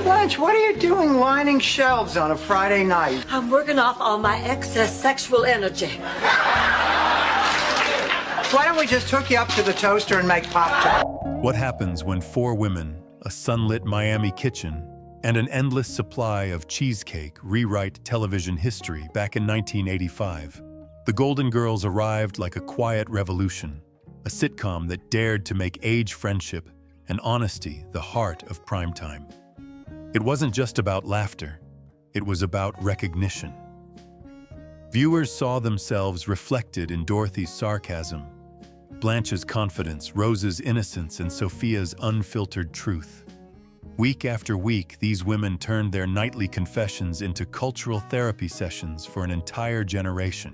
Blanche, what are you doing lining shelves on a Friday night? I'm working off all my excess sexual energy. Why don't we just hook you up to the toaster and make Pop-Tarts? What happens when four women, a sunlit Miami kitchen, and an endless supply of cheesecake rewrite television history back in 1985? The Golden Girls arrived like a quiet revolution, a sitcom that dared to make age friendship and honesty the heart of primetime. It wasn't just about laughter, it was about recognition. Viewers saw themselves reflected in Dorothy's sarcasm, Blanche's confidence, Rose's innocence, and Sophia's unfiltered truth. Week after week, these women turned their nightly confessions into cultural therapy sessions for an entire generation.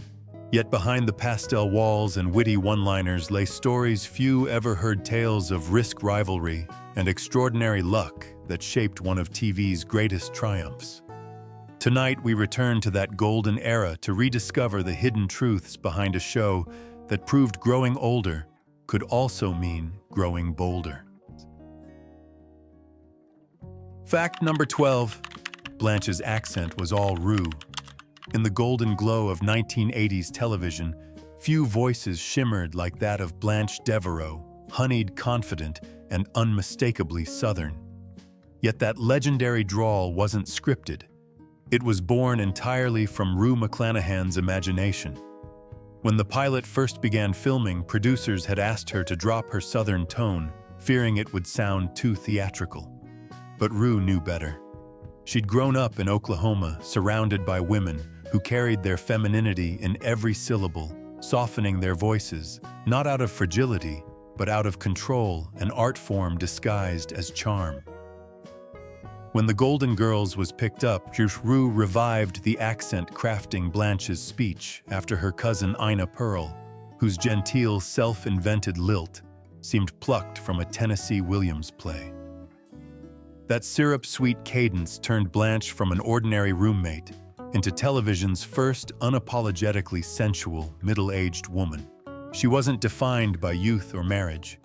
Yet behind the pastel walls and witty one-liners lay stories few ever heard, tales of risk, rivalry, and extraordinary luck that shaped one of TV's greatest triumphs. Tonight, we return to that golden era to rediscover the hidden truths behind a show that proved growing older could also mean growing bolder. Fact number 12, Blanche's accent was all Rue. In the golden glow of 1980s television, few voices shimmered like that of Blanche Devereaux, honeyed, confident, and unmistakably Southern. Yet that legendary drawl wasn't scripted. It was born entirely from Rue McClanahan's imagination. When the pilot first began filming, producers had asked her to drop her Southern tone, fearing it would sound too theatrical. But Rue knew better. She'd grown up in Oklahoma, surrounded by women who carried their femininity in every syllable, softening their voices, not out of fragility, but out of control, an art form disguised as charm. When The Golden Girls was picked up, Rue revived the accent, crafting Blanche's speech after her cousin Ina Pearl, whose genteel, self-invented lilt seemed plucked from a Tennessee Williams play. That syrup-sweet cadence turned Blanche from an ordinary roommate into television's first unapologetically sensual, middle-aged woman. She wasn't defined by youth or marriage.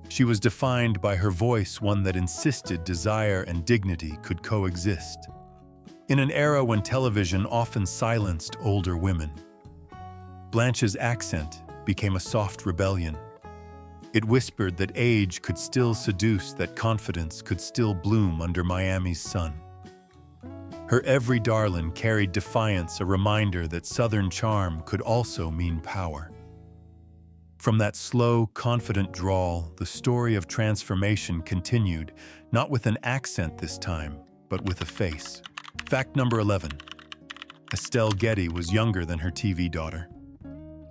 She was defined by her voice, one that insisted desire and dignity could coexist. In an era when television often silenced older women, Blanche's accent became a soft rebellion. It whispered that age could still seduce, that confidence could still bloom under Miami's sun. Her every darling carried defiance, a reminder that Southern charm could also mean power. From that slow, confident drawl, the story of transformation continued, not with an accent this time, but with a face. Fact number 11. Estelle Getty was younger than her TV daughter.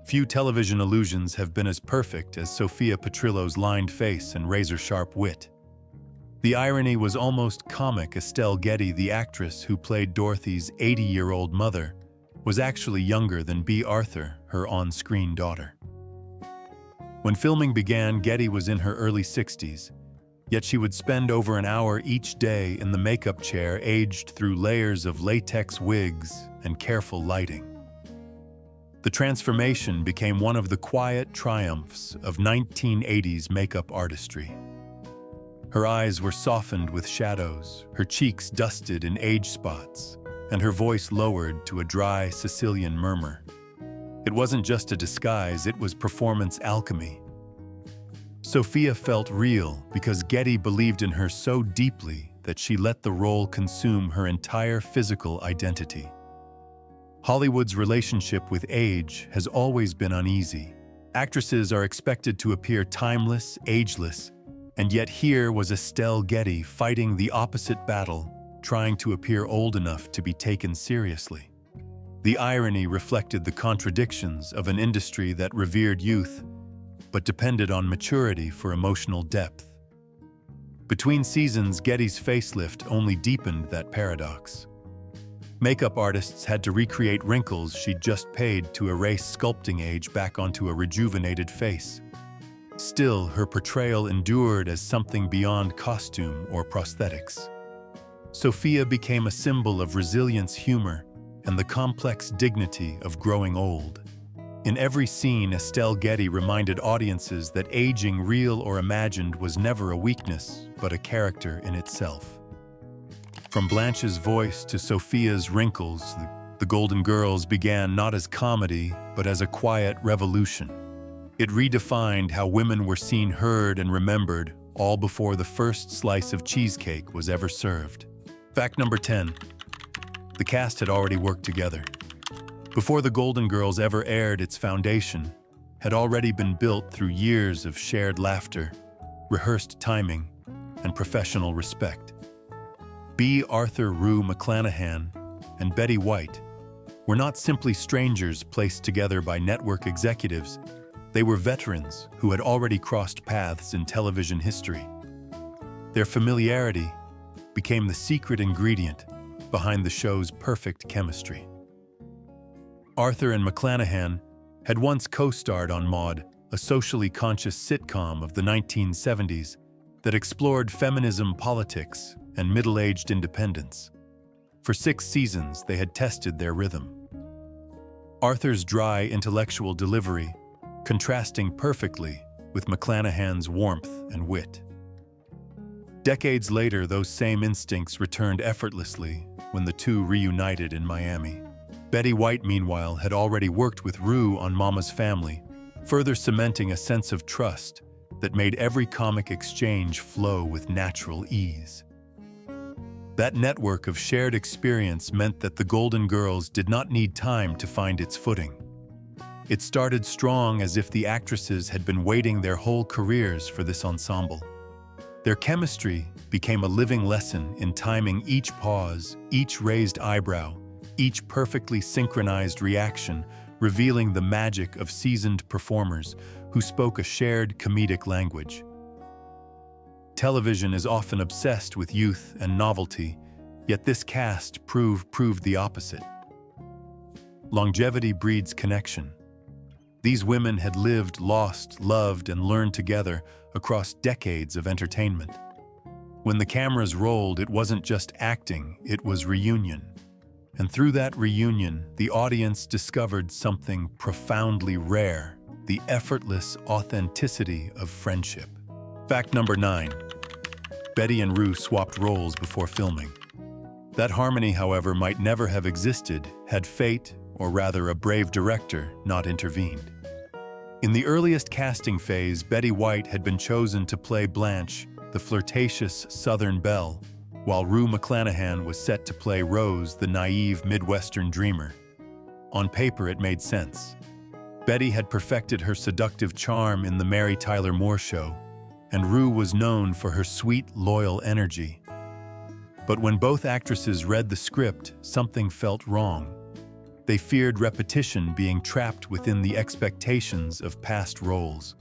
Few television illusions have been as perfect as Sophia Petrillo's lined face and razor-sharp wit. The irony was almost comic. Estelle Getty, the actress who played Dorothy's 80-year-old mother, was actually younger than Bea Arthur, her on-screen daughter. When filming began, Getty was in her early 60s, yet she would spend over an hour each day in the makeup chair, aged through layers of latex wigs and careful lighting. The transformation became one of the quiet triumphs of 1980s makeup artistry. Her eyes were softened with shadows, her cheeks dusted in age spots, and her voice lowered to a dry Sicilian murmur. It wasn't just a disguise, it was performance alchemy. Sophia felt real because Getty believed in her so deeply that she let the role consume her entire physical identity. Hollywood's relationship with age has always been uneasy. Actresses are expected to appear timeless, ageless, and yet here was Estelle Getty fighting the opposite battle, trying to appear old enough to be taken seriously. The irony reflected the contradictions of an industry that revered youth, but depended on maturity for emotional depth. Between seasons, Getty's facelift only deepened that paradox. Makeup artists had to recreate wrinkles she'd just paid to erase sculpting age back onto a rejuvenated face. Still, her portrayal endured as something beyond costume or prosthetics. Sophia became a symbol of resilience, humor, and the complex dignity of growing old. In every scene, Estelle Getty reminded audiences that aging, real or imagined, was never a weakness, but a character in itself. From Blanche's voice to Sophia's wrinkles, the Golden Girls began not as comedy, but as a quiet revolution. It redefined how women were seen, heard, and remembered, all before the first slice of cheesecake was ever served. Fact number 10. The cast had already worked together. Before the Golden Girls ever aired, its foundation had already been built through years of shared laughter, rehearsed timing, and professional respect. Bea Arthur, Rue McClanahan, and Betty White were not simply strangers placed together by network executives. They were veterans who had already crossed paths in television history. Their familiarity became the secret ingredient behind the show's perfect chemistry. Arthur and McClanahan had once co-starred on Maude, a socially conscious sitcom of the 1970s that explored feminism, politics, and middle-aged independence. For 6 seasons, they had tested their rhythm. Arthur's dry, intellectual delivery contrasting perfectly with McClanahan's warmth and wit. Decades later, those same instincts returned effortlessly when the two reunited in Miami. Betty White, meanwhile, had already worked with Rue on Mama's Family, further cementing a sense of trust that made every comic exchange flow with natural ease. That network of shared experience meant that the Golden Girls did not need time to find its footing. It started strong, as if the actresses had been waiting their whole careers for this ensemble. Their chemistry became a living lesson in timing each pause, each raised eyebrow, each perfectly synchronized reaction, revealing the magic of seasoned performers who spoke a shared comedic language. Television is often obsessed with youth and novelty, yet this cast proved the opposite. Longevity breeds connection. These women had lived, lost, loved, and learned together across decades of entertainment. When the cameras rolled, it wasn't just acting, it was reunion. And through that reunion, the audience discovered something profoundly rare: the effortless authenticity of friendship. Fact number 9. Betty and Rue swapped roles before filming. That harmony, however, might never have existed had fate, or rather a brave director, not intervened. In the earliest casting phase, Betty White had been chosen to play Blanche, the flirtatious Southern belle, while Rue McClanahan was set to play Rose, the naive Midwestern dreamer. On paper, it made sense. Betty had perfected her seductive charm in The Mary Tyler Moore Show, and Rue was known for her sweet, loyal energy. But when both actresses read the script, something felt wrong. They feared repetition, being trapped within the expectations of past roles.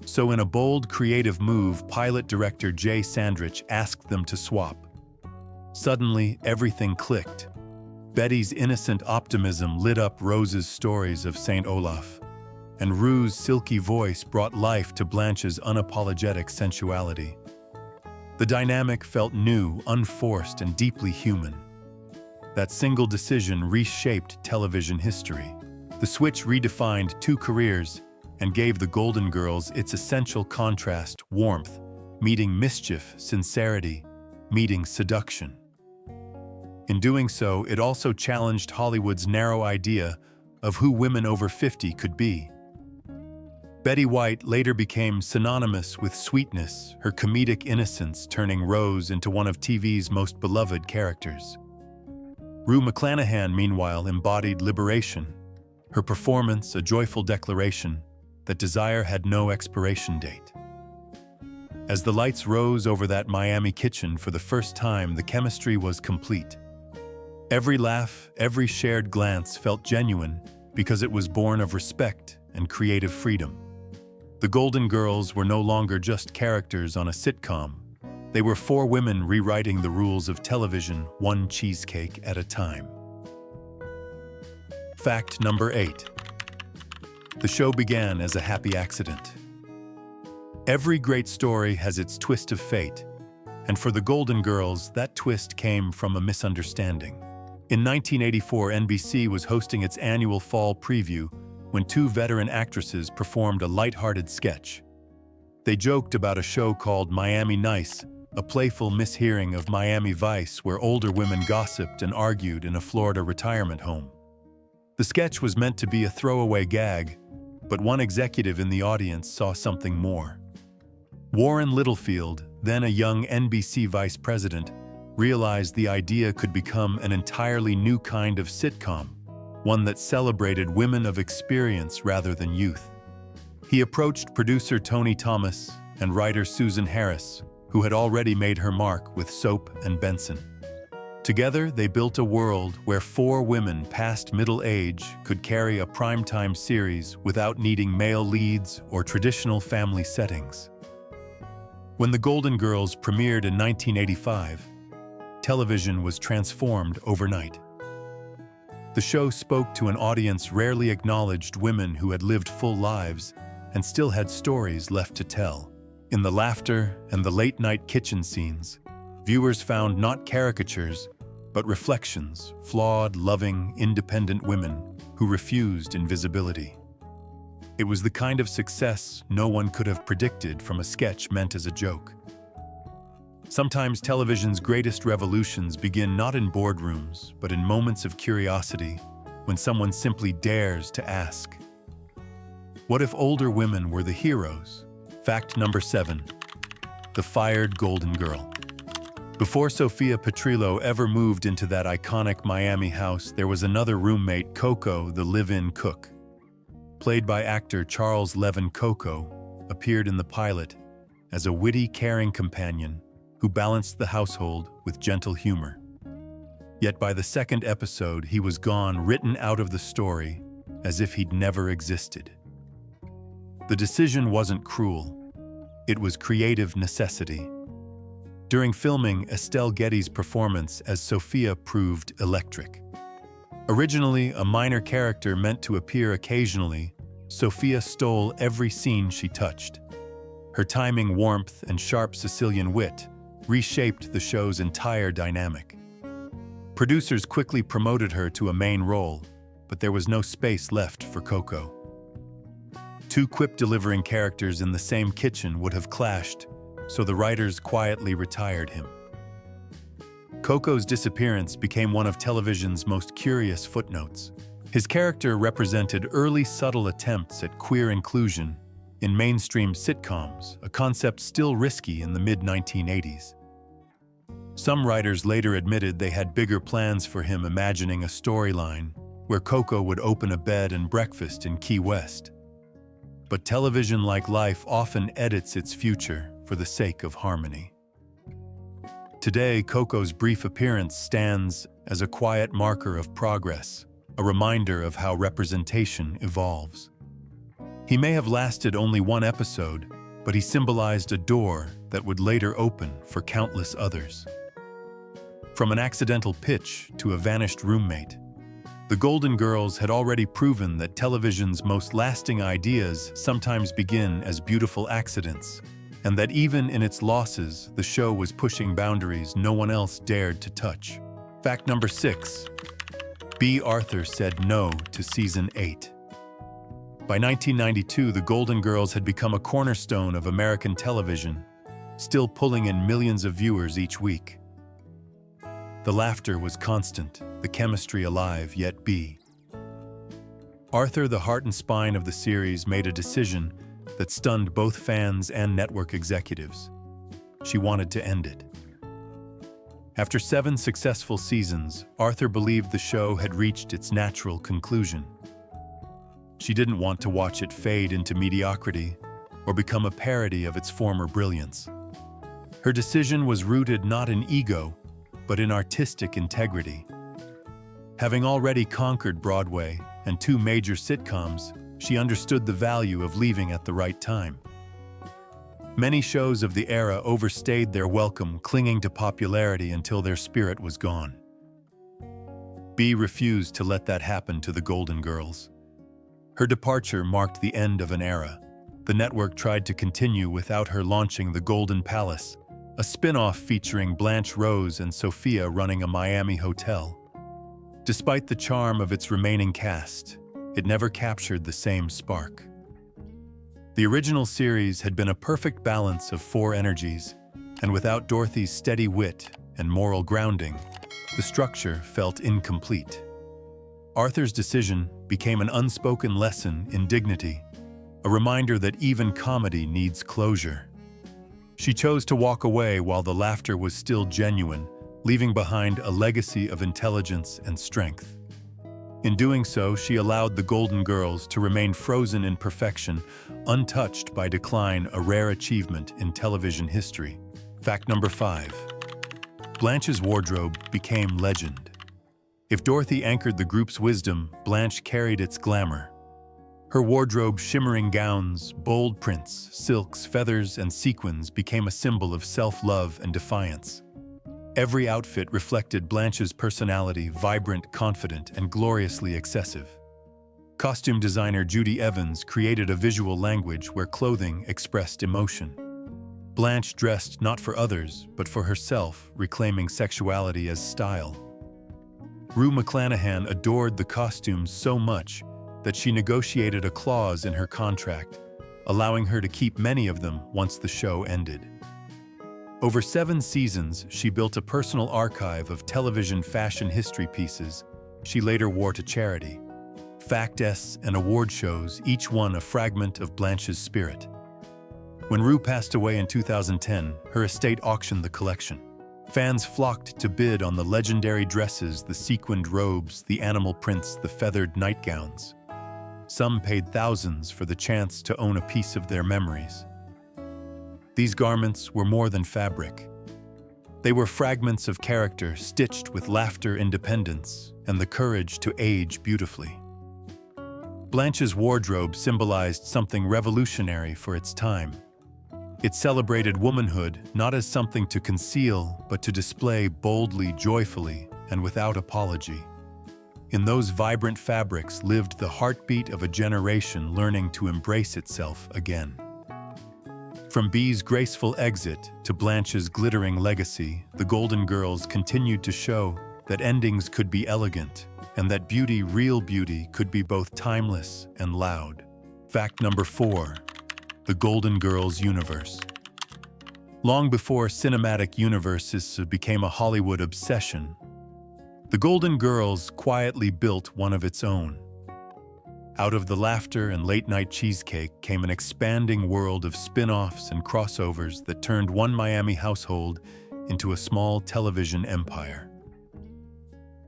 So in a bold, creative move, pilot director Jay Sandrich asked them to swap. Suddenly, everything clicked. Betty's innocent optimism lit up Rose's stories of St. Olaf, and Rue's silky voice brought life to Blanche's unapologetic sensuality. The dynamic felt new, unforced, and deeply human. That single decision reshaped television history. The switch redefined 2 careers and gave the Golden Girls its essential contrast: warmth, meeting mischief; sincerity, meeting seduction. In doing so, it also challenged Hollywood's narrow idea of who women over 50 could be. Betty White later became synonymous with sweetness, her comedic innocence turning Rose into one of TV's most beloved characters. Rue McClanahan, meanwhile, embodied liberation, her performance a joyful declaration that desire had no expiration date. As the lights rose over that Miami kitchen for the first time, the chemistry was complete. Every laugh, every shared glance felt genuine because it was born of respect and creative freedom. The Golden Girls were no longer just characters on a sitcom. They were 4 women rewriting the rules of television, one cheesecake at a time. Fact number 8. The show began as a happy accident. Every great story has its twist of fate, and for the Golden Girls, that twist came from a misunderstanding. In 1984, NBC was hosting its annual fall preview when 2 veteran actresses performed a lighthearted sketch. They joked about a show called Miami Nice, a playful mishearing of Miami Vice where older women gossiped and argued in a Florida retirement home. The sketch was meant to be a throwaway gag, but one executive in the audience saw something more. Warren Littlefield, then a young NBC vice president, realized the idea could become an entirely new kind of sitcom, one that celebrated women of experience rather than youth. He approached producer Tony Thomas and writer Susan Harris, who had already made her mark with Soap and Benson. Together, they built a world where 4 women past middle age could carry a primetime series without needing male leads or traditional family settings. When The Golden Girls premiered in 1985, television was transformed overnight. The show spoke to an audience rarely acknowledged women who had lived full lives and still had stories left to tell. In the laughter and the late-night kitchen scenes, viewers found not caricatures, but reflections, flawed, loving, independent women who refused invisibility. It was the kind of success no one could have predicted from a sketch meant as a joke. Sometimes television's greatest revolutions begin not in boardrooms, but in moments of curiosity, when someone simply dares to ask, what if older women were the heroes? Fact number 7. The fired Golden Girl. Before Sophia Petrillo ever moved into that iconic Miami house, there was another roommate, Coco, the live-in cook. Played by actor Charles Levin, Coco appeared in the pilot as a witty, caring companion who balanced the household with gentle humor. Yet by the second episode, he was gone, written out of the story as if he'd never existed. The decision wasn't cruel. It was creative necessity. During filming, Estelle Getty's performance as Sophia proved electric. Originally a minor character meant to appear occasionally, Sophia stole every scene she touched. Her timing, warmth, and sharp Sicilian wit reshaped the show's entire dynamic. Producers quickly promoted her to a main role, but there was no space left for Coco. 2 quip-delivering characters in the same kitchen would have clashed, so the writers quietly retired him. Coco's disappearance became one of television's most curious footnotes. His character represented early subtle attempts at queer inclusion in mainstream sitcoms, a concept still risky in the mid-1980s. Some writers later admitted they had bigger plans for him, imagining a storyline where Coco would open a bed and breakfast in Key West. But television, like life, often edits its future for the sake of harmony. Today, Coco's brief appearance stands as a quiet marker of progress, a reminder of how representation evolves. He may have lasted only 1 episode, but he symbolized a door that would later open for countless others. From an accidental pitch to a vanished roommate, the Golden Girls had already proven that television's most lasting ideas sometimes begin as beautiful accidents, and that even in its losses, the show was pushing boundaries no one else dared to touch. Fact number 6. Bea Arthur said no to season 8. By 1992, the Golden Girls had become a cornerstone of American television, still pulling in millions of viewers each week. The laughter was constant, the chemistry alive, yet Bea Arthur, the heart and spine of the series, made a decision that stunned both fans and network executives. She wanted to end it. After 7 successful seasons, Arthur believed the show had reached its natural conclusion. She didn't want to watch it fade into mediocrity or become a parody of its former brilliance. Her decision was rooted not in ego, but in artistic integrity. Having already conquered Broadway and 2 major sitcoms, she understood the value of leaving at the right time. Many shows of the era overstayed their welcome, clinging to popularity until their spirit was gone. Bea refused to let that happen to the Golden Girls. Her departure marked the end of an era. The network tried to continue without her, launching The Golden Palace, a spin-off featuring Blanche Rose and Sophia running a Miami hotel. Despite the charm of its remaining cast, it never captured the same spark. The original series had been a perfect balance of 4 energies: And without Dorothy's steady wit and moral grounding, the structure felt incomplete. Arthur's decision became an unspoken lesson in dignity, a reminder that even comedy needs closure. She chose to walk away while the laughter was still genuine, leaving behind a legacy of intelligence and strength. In doing so, she allowed the Golden Girls to remain frozen in perfection, untouched by decline, a rare achievement in television history. Fact number 5. Blanche's wardrobe became legend. If Dorothy anchored the group's wisdom, Blanche carried its glamour. Her wardrobe, shimmering gowns, bold prints, silks, feathers, and sequins became a symbol of self-love and defiance. Every outfit reflected Blanche's personality, vibrant, confident, and gloriously excessive. Costume designer Judy Evans created a visual language where clothing expressed emotion. Blanche dressed not for others, but for herself, reclaiming sexuality as style. Rue McClanahan adored the costumes so much that she negotiated a clause in her contract, allowing her to keep many of them once the show ended. Over 7 seasons, she built a personal archive of television fashion history pieces she later wore to charity. Facts and award shows, each one a fragment of Blanche's spirit. When Rue passed away in 2010, her estate auctioned the collection. Fans flocked to bid on the legendary dresses, the sequined robes, the animal prints, the feathered nightgowns. Some paid thousands for the chance to own a piece of their memories. These garments were more than fabric. They were fragments of character stitched with laughter, independence, and the courage to age beautifully. Blanche's wardrobe symbolized something revolutionary for its time. It celebrated womanhood not as something to conceal, but to display boldly, joyfully, and without apology. In those vibrant fabrics lived the heartbeat of a generation learning to embrace itself again. From Bea's graceful exit to Blanche's glittering legacy, the Golden Girls continued to show that endings could be elegant, and that beauty, real beauty, could be both timeless and loud. Fact number 4. The Golden Girls universe. Long before cinematic universes became a Hollywood obsession, the Golden Girls quietly built one of its own. Out of the laughter and late-night cheesecake came an expanding world of spin-offs and crossovers that turned one Miami household into a small television empire.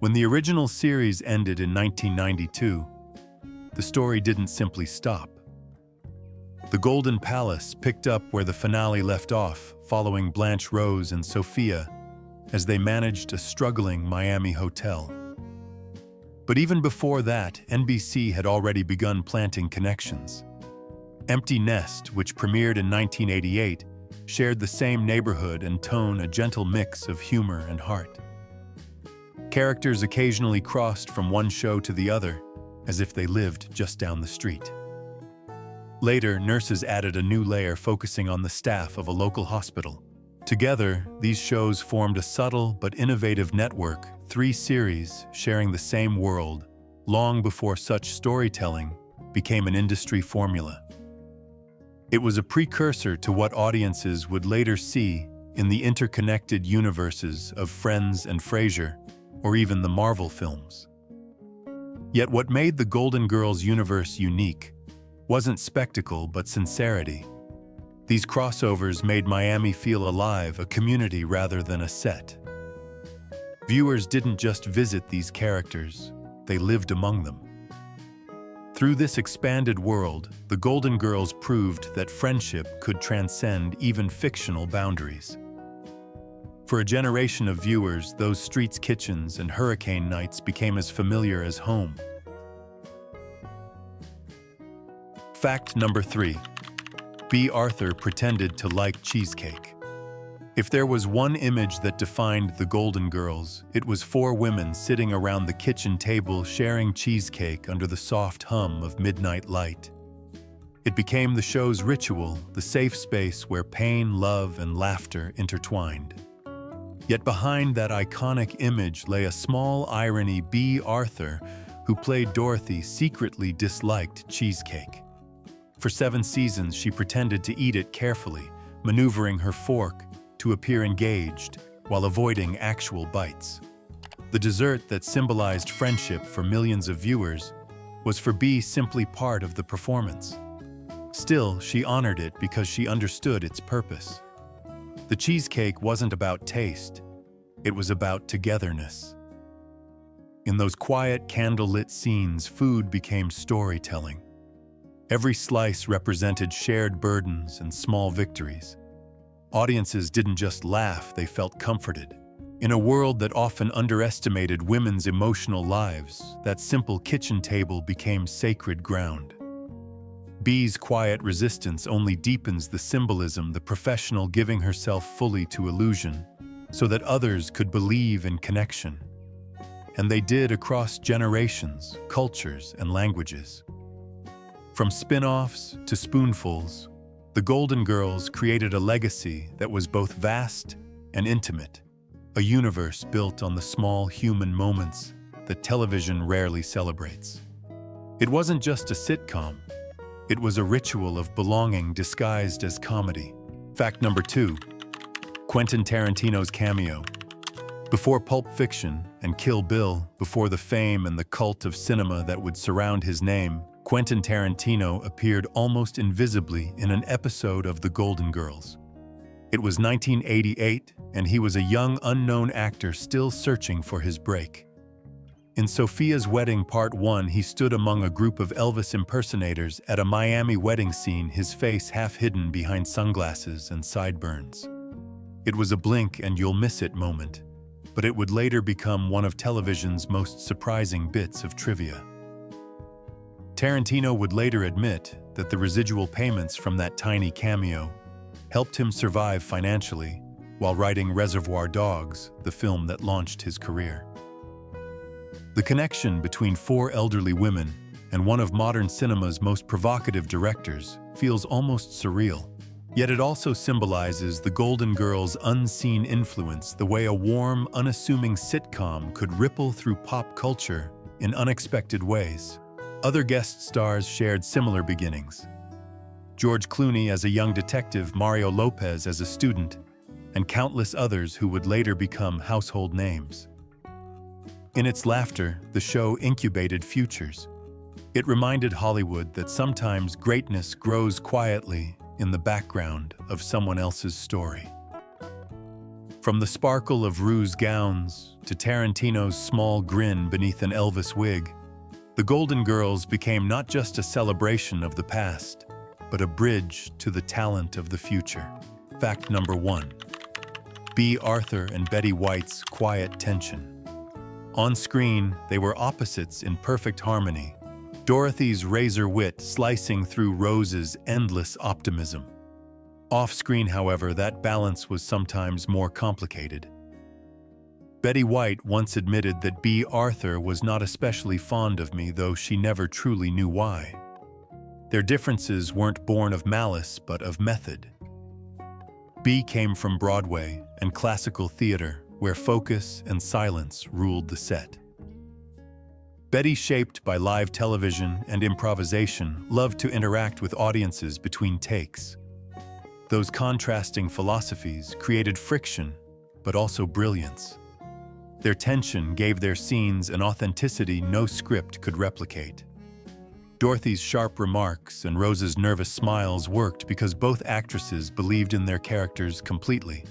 When the original series ended in 1992, the story didn't simply stop. The Golden Palace picked up where the finale left off, following Blanche, Rose, and Sophia as they managed a struggling Miami hotel. But even before that, NBC had already begun planting connections. Empty Nest, which premiered in 1988, shared the same neighborhood and tone, a gentle mix of humor and heart. Characters occasionally crossed from one show to the other, as if they lived just down the street. Later, nurses added a new layer focusing on the staff of a local hospital. Together, these shows formed a subtle but innovative network, 3 series sharing the same world, long before such storytelling became an industry formula. It was a precursor to what audiences would later see in the interconnected universes of Friends and Frasier, or even the Marvel films. Yet what made the Golden Girls universe unique wasn't spectacle but sincerity. These crossovers made Miami feel alive, a community rather than a set. Viewers didn't just visit these characters, they lived among them. Through this expanded world, the Golden Girls proved that friendship could transcend even fictional boundaries. For a generation of viewers, those streets, kitchens, and hurricane nights became as familiar as home. Fact number 3. Bea Arthur pretended to like cheesecake. If there was one image that defined the Golden Girls, it was 4 women sitting around the kitchen table sharing cheesecake under the soft hum of midnight light. It became the show's ritual, the safe space where pain, love, and laughter intertwined. Yet behind that iconic image lay a small irony. Bea Arthur, who played Dorothy, secretly disliked cheesecake. For 7 seasons, she pretended to eat it carefully, maneuvering her fork to appear engaged while avoiding actual bites. The dessert that symbolized friendship for millions of viewers was for Bea simply part of the performance. Still, she honored it because she understood its purpose. The cheesecake wasn't about taste, it was about togetherness. In those quiet, candlelit scenes, food became storytelling. Every slice represented shared burdens and small victories. Audiences didn't just laugh, they felt comforted. In a world that often underestimated women's emotional lives, that simple kitchen table became sacred ground. Bea's quiet resistance only deepens the symbolism, the professional giving herself fully to illusion, so that others could believe in connection. And they did across generations, cultures, and languages. From spin-offs to spoonfuls, the Golden Girls created a legacy that was both vast and intimate, a universe built on the small human moments that television rarely celebrates. It wasn't just a sitcom, it was a ritual of belonging disguised as comedy. Fact number 2, Quentin Tarantino's cameo. Before Pulp Fiction and Kill Bill, before the fame and the cult of cinema that would surround his name, Quentin Tarantino appeared almost invisibly in an episode of The Golden Girls. It was 1988, and he was a young, unknown actor still searching for his break. In Sophia's Wedding Part 1, he stood among a group of Elvis impersonators at a Miami wedding scene, his face half hidden behind sunglasses and sideburns. It was a blink and you'll miss it moment, but it would later become one of television's most surprising bits of trivia. Tarantino would later admit that the residual payments from that tiny cameo helped him survive financially while writing Reservoir Dogs, the film that launched his career. The connection between 4 elderly women and one of modern cinema's most provocative directors feels almost surreal. Yet it also symbolizes the Golden Girls' unseen influence, the way a warm, unassuming sitcom could ripple through pop culture in unexpected ways. Other guest stars shared similar beginnings. George Clooney as a young detective, Mario Lopez as a student, and countless others who would later become household names. In its laughter, the show incubated futures. It reminded Hollywood that sometimes greatness grows quietly in the background of someone else's story. From the sparkle of Rue's gowns to Tarantino's small grin beneath an Elvis wig, the Golden Girls became not just a celebration of the past, but a bridge to the talent of the future. Fact number 1. Bea Arthur and Betty White's quiet tension. On screen, they were opposites in perfect harmony. Dorothy's razor wit slicing through Rose's endless optimism. Off-screen, however, that balance was sometimes more complicated. Betty White once admitted that Bea Arthur was not especially fond of me, though she never truly knew why. Their differences weren't born of malice, but of method. Bea came from Broadway and classical theater, where focus and silence ruled the set. Betty, shaped by live television and improvisation, loved to interact with audiences between takes. Those contrasting philosophies created friction, but also brilliance. Their tension gave their scenes an authenticity no script could replicate. Dorothy's sharp remarks and Rose's nervous smiles worked because both actresses believed in their characters completely.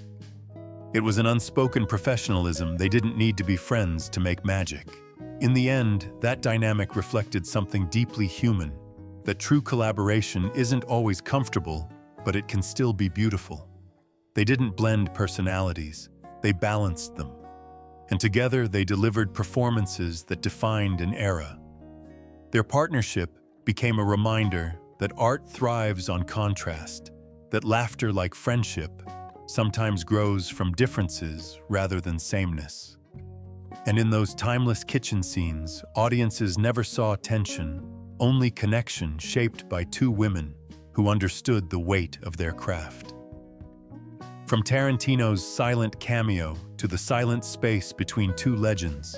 It was an unspoken professionalism. They didn't need to be friends to make magic. In the end, that dynamic reflected something deeply human, that true collaboration isn't always comfortable, but it can still be beautiful. They didn't blend personalities, they balanced them. And together they delivered performances that defined an era. Their partnership became a reminder that art thrives on contrast, that laughter, like friendship, sometimes grows from differences rather than sameness. And in those timeless kitchen scenes, audiences never saw tension, only connection, shaped by 2 women who understood the weight of their craft. From Tarantino's silent cameo to the silent space between 2 legends,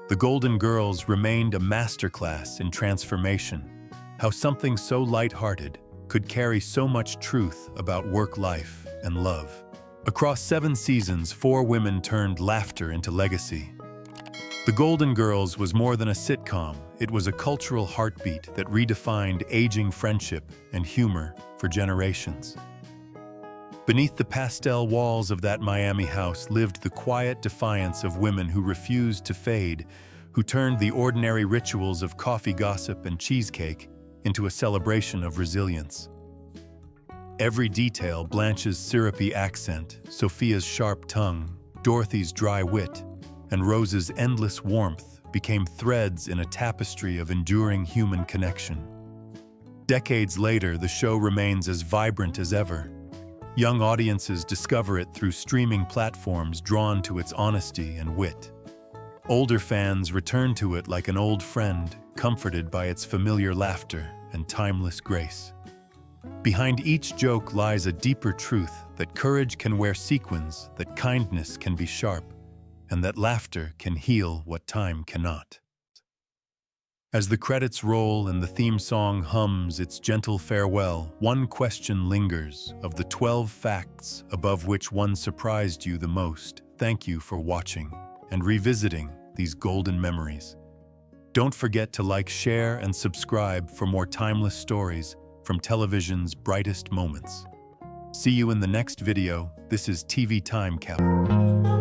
The Golden Girls remained a masterclass in transformation, how something so lighthearted could carry so much truth about work life and love. Across 7 seasons, 4 women turned laughter into legacy. The Golden Girls was more than a sitcom. It was a cultural heartbeat that redefined aging friendship and humor for generations. Beneath the pastel walls of that Miami house lived the quiet defiance of women who refused to fade, who turned the ordinary rituals of coffee gossip and cheesecake into a celebration of resilience. Every detail, Blanche's syrupy accent, Sophia's sharp tongue, Dorothy's dry wit, and Rose's endless warmth became threads in a tapestry of enduring human connection. Decades later, the show remains as vibrant as ever. Young audiences discover it through streaming platforms drawn to its honesty and wit. Older fans return to it like an old friend, comforted by its familiar laughter and timeless grace. Behind each joke lies a deeper truth that courage can wear sequins, that kindness can be sharp, and that laughter can heal what time cannot. As the credits roll and the theme song hums its gentle farewell, one question lingers: of the 12 facts above which one surprised you the most, thank you for watching and revisiting these golden memories. Don't forget to like, share, and subscribe for more timeless stories from television's brightest moments. See you in the next video. This is TV Time Capsule.